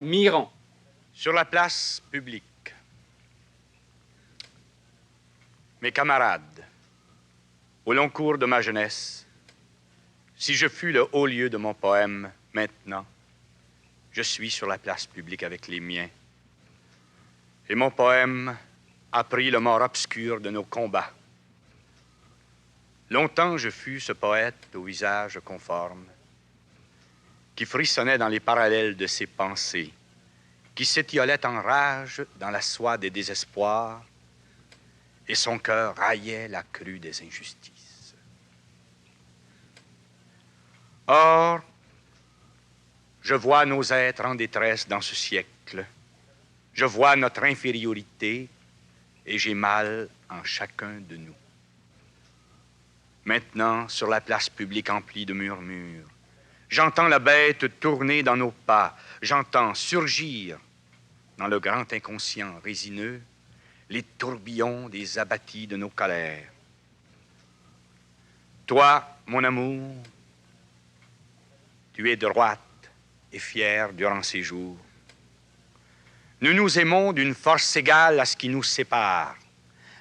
Miran. Sur la place publique. Mes camarades, au long cours de ma jeunesse, si je fus le haut lieu de mon poème maintenant, je suis sur la place publique avec les miens. Et mon poème a pris le mort obscur de nos combats. Longtemps je fus ce poète au visage conforme, qui frissonnait dans les parallèles de ses pensées, qui s'étiolait en rage dans la soie des désespoirs, et son cœur raillait la crue des injustices. Or, je vois nos êtres en détresse dans ce siècle. Je vois notre infériorité et j'ai mal en chacun de nous. Maintenant, sur la place publique emplie de murmures, j'entends la bête tourner dans nos pas, j'entends surgir dans le grand inconscient résineux les tourbillons des abattis de nos colères. Toi, mon amour, tu es droite et fière durant ces jours. Nous nous aimons d'une force égale à ce qui nous sépare,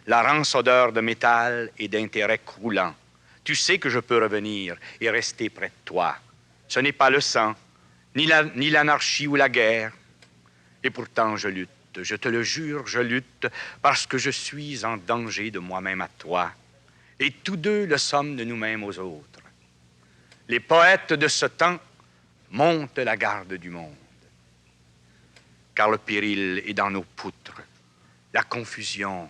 la rance odeur de métal et d'intérêt croulant. Tu sais que je peux revenir et rester près de toi. Ce n'est pas le sang, ni l'anarchie ou la guerre. Et pourtant, je lutte, je te le jure, je lutte, parce que je suis en danger de moi-même à toi. Et tous deux le sommes de nous-mêmes aux autres. Les poètes de ce temps montent la garde du monde. Car le péril est dans nos poutres, la confusion,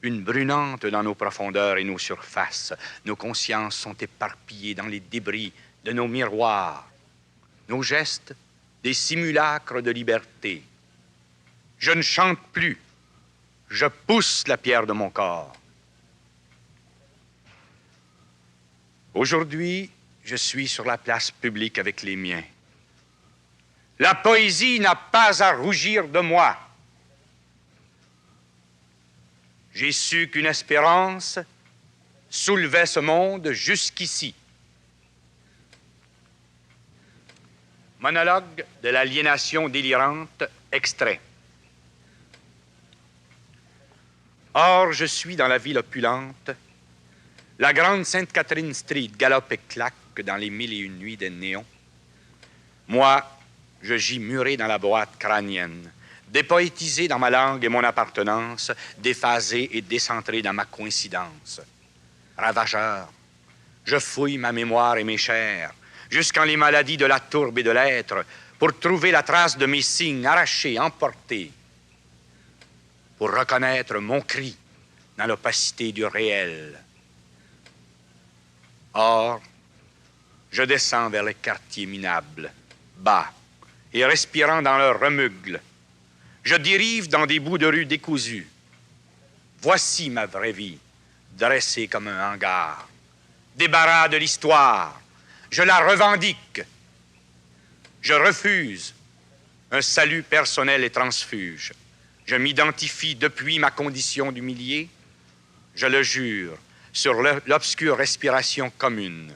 une brunante dans nos profondeurs et nos surfaces. Nos consciences sont éparpillées dans les débris de nos miroirs. Nos gestes, des simulacres de liberté. Je ne chante plus, je pousse la pierre de mon corps. Aujourd'hui, je suis sur la place publique avec les miens. La poésie n'a pas à rougir de moi. J'ai su qu'une espérance soulevait ce monde jusqu'ici. Monologue de l'aliénation délirante, extrait. Or, je suis dans la ville opulente. La grande Sainte-Catherine Street galope et claque dans les 1001 nuits des néons. Moi, je gis muré dans la boîte crânienne, dépoétisé dans ma langue et mon appartenance, déphasé et décentré dans ma coïncidence. Ravageur, je fouille ma mémoire et mes chairs, jusqu'en les maladies de la tourbe et de l'être, pour trouver la trace de mes signes arrachés, emportés, pour reconnaître mon cri dans l'opacité du réel. Or, je descends vers les quartiers minables, bas, et respirant dans leur remugles. Je dérive dans des bouts de rue décousus. Voici ma vraie vie, dressée comme un hangar. Débarras de l'histoire, je la revendique. Je refuse un salut personnel et transfuge. Je m'identifie depuis ma condition d'humilié. Je le jure sur l'obscure respiration commune.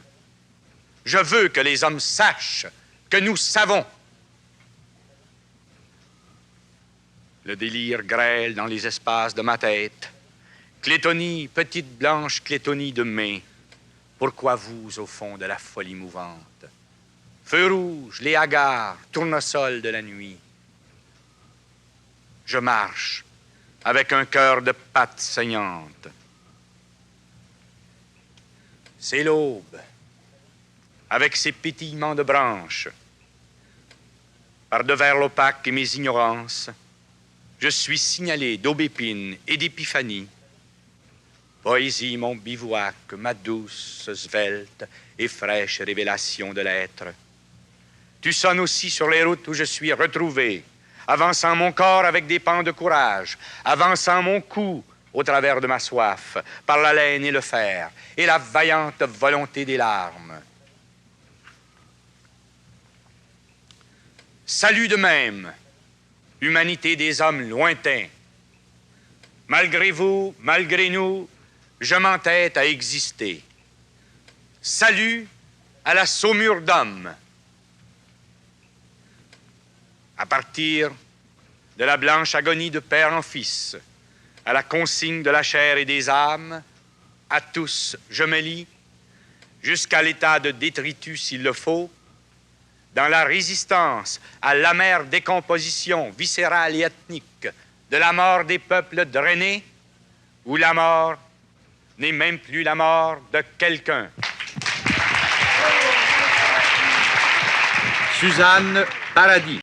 Je veux que les hommes sachent que nous savons. Le délire grêle dans les espaces de ma tête. Clétonie, petite blanche clétonie de mai. Pourquoi vous, au fond de la folie mouvante? Feu rouge, les hagards, tournesol de la nuit. Je marche avec un cœur de pattes saignantes. C'est l'aube, avec ses pétillements de branches. Par devers l'opaque et mes ignorances, je suis signalé d'aubépine et d'épiphanie. Poésie, mon bivouac, ma douce, svelte et fraîche révélation de l'être. Tu sonnes aussi sur les routes où je suis retrouvé, avançant mon corps avec des pans de courage, avançant mon cou au travers de ma soif, par la laine et le fer, et la vaillante volonté des larmes. Salut de même, humanité des hommes lointains. Malgré vous, malgré nous, je m'entête à exister. Salut à la saumure d'hommes. à partir de la blanche agonie de père en fils, à la consigne de la chair et des âmes, à tous je me lie, jusqu'à l'état de détritus s'il le faut, dans la résistance à l'amère décomposition viscérale et ethnique de la mort des peuples drainés, où la mort n'est même plus la mort de quelqu'un. Suzanne Paradis.